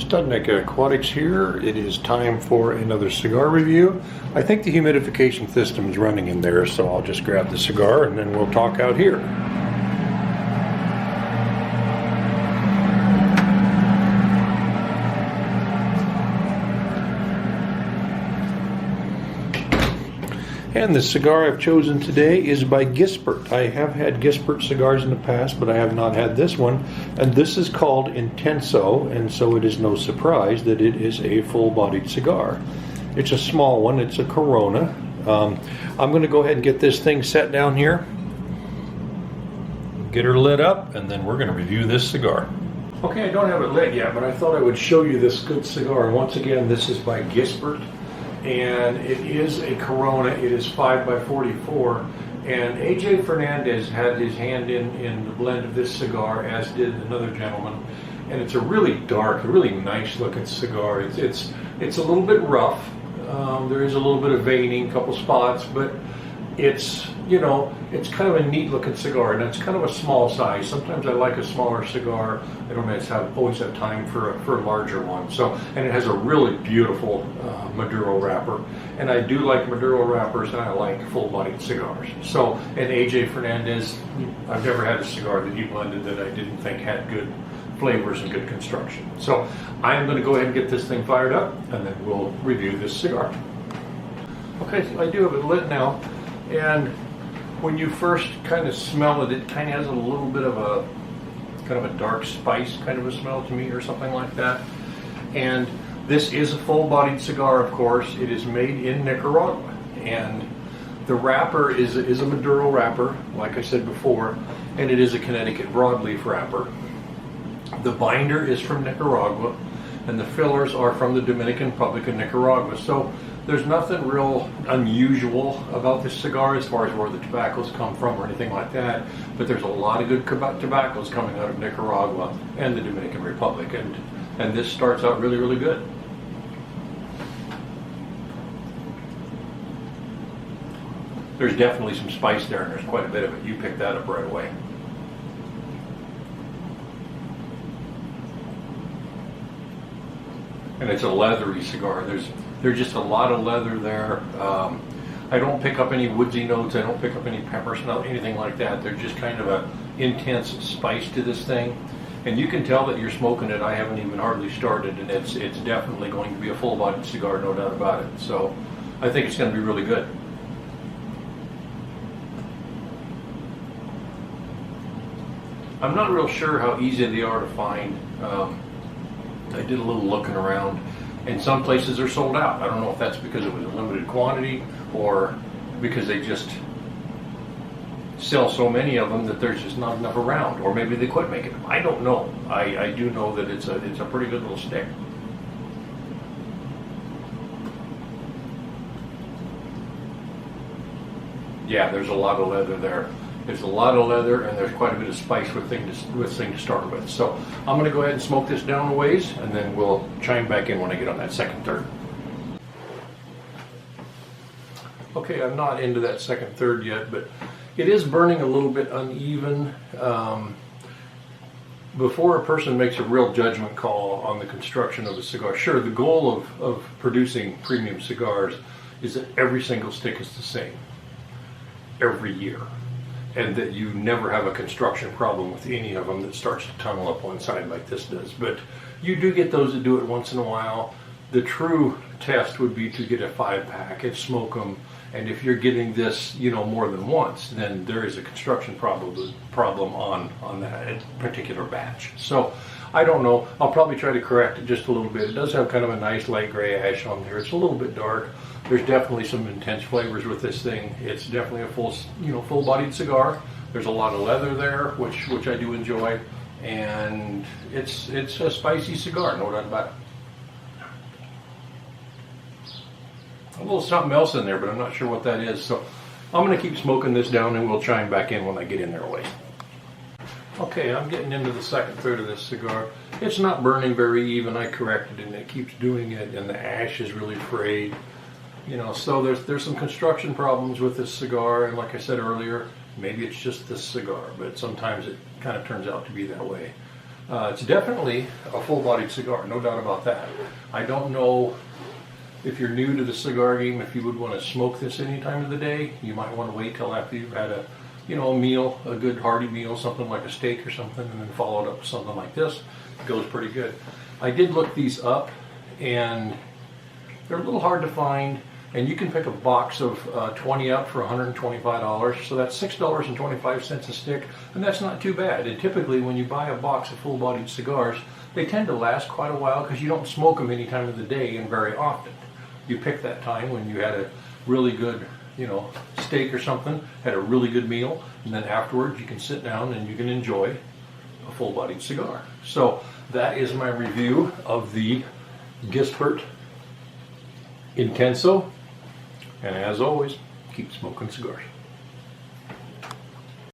Studnek Aquatics here. It is time for another cigar review. I think the humidification system is running in there, so I'll just grab the cigar and then we'll talk out here. And the cigar I've chosen today is by Gispert. I have had Gispert cigars in the past, but I have not had this one. And this is called Intenso, and so it is no surprise that it is a full-bodied cigar. It's a small one. It's a Corona. I'm going to go ahead and get this thing set down here, get her lit up, and then we're going to review this cigar. Okay, I don't have it lit yet, but I thought I would show you this good cigar. And once again, this is by Gispert. And it is a Corona. It is 5x44, and AJ Fernandez had his hand in the blend of this cigar, as did another gentleman. And it's a really dark, really nice looking cigar. It's a little bit rough. There is a little bit of veining, a couple spots, but it's, you know, it's kind of a neat looking cigar, and it's kind of a small size. Sometimes I like a smaller cigar. I don't always have time for a larger one. So, and it has a really beautiful Maduro wrapper, and I do like Maduro wrappers, and I like full-bodied cigars. So, and AJ Fernandez, I've never had a cigar that he blended that I didn't think had good flavors and good construction. So, I'm going to go ahead and get this thing fired up, and then we'll review this cigar. Okay, so I do have it lit now. And when you first kind of smell it, it kind of has a little bit of a kind of a dark spice kind of a smell to me, or something like that. And this is a full-bodied cigar, of course. It is made in Nicaragua, and the wrapper is a Maduro wrapper, like I said before, and it is a Connecticut broadleaf wrapper. The binder is from Nicaragua, and the fillers are from the Dominican Republic of Nicaragua. So there's nothing real unusual about this cigar as far as where the tobaccos come from or anything like that, but there's a lot of good tobaccos coming out of Nicaragua and the Dominican Republic, and this starts out really, really good. There's definitely some spice there, and there's quite a bit of it. You pick that up right away. And it's a leathery cigar. There's just a lot of leather there. I don't pick up any woodsy notes. I don't pick up any pepper smell, anything like that. There's just kind of a intense spice to this thing. And you can tell that you're smoking it. I haven't even hardly started, and it's definitely going to be a full-bodied cigar, no doubt about it. So I think it's going to be really good. I'm not real sure how easy they are to find. I did a little looking around, and some places are sold out. I don't know if that's because it was a limited quantity or because they just sell so many of them that there's just not enough around, or maybe they quit making them. I don't know. I do know that it's a pretty good little stick. Yeah, there's a lot of leather there. There's a lot of leather, and there's quite a bit of spice with thing to start with. So I'm going to go ahead and smoke this down a ways, and then we'll chime back in when I get on that second third. Okay, I'm not into that second third yet, but it is burning a little bit uneven. Before a person makes a real judgment call on the construction of a cigar, sure, the goal of producing premium cigars is that every single stick is the same every year, and that you never have a construction problem with any of them that starts to tunnel up one side like this does. But you do get those that do it once in a while. The true test would be to get a 5-pack and smoke them, and if you're getting this, you know, more than once, then there is a construction problem on that particular batch. So I don't know. I'll probably try to correct it just a little bit. It does have kind of a nice light gray ash on there. It's a little bit dark. There's definitely some intense flavors with this thing. It's definitely a full-bodied cigar. There's a lot of leather there, which I do enjoy, and it's a spicy cigar, no doubt about it. A little something else in there, but I'm not sure what that is. So I'm going to keep smoking this down, and we'll chime back in when I get in there a ways. Okay, I'm getting into the second third of this cigar. It's not burning very even. I corrected it, and it keeps doing it, and the ash is really frayed. You know, so there's some construction problems with this cigar, and like I said earlier, maybe it's just this cigar, but sometimes it kind of turns out to be that way. It's definitely a full-bodied cigar, no doubt about that. I don't know if you're new to the cigar game, if you would want to smoke this any time of the day. You might want to wait till after you've had a meal, a good hearty meal, something like a steak or something, and then follow it up with something like this. It goes pretty good. I did look these up, and they're a little hard to find, and you can pick a box of 20 up for $125, so that's $6.25 a stick, and that's not too bad. And typically when you buy a box of full-bodied cigars, they tend to last quite a while because you don't smoke them any time of the day and very often. You pick that time when you had a really good steak or something, had a really good meal, and then afterwards you can sit down and you can enjoy a full-bodied cigar. So that is my review of the Gisbert Intenso, and as always, keep smoking cigars.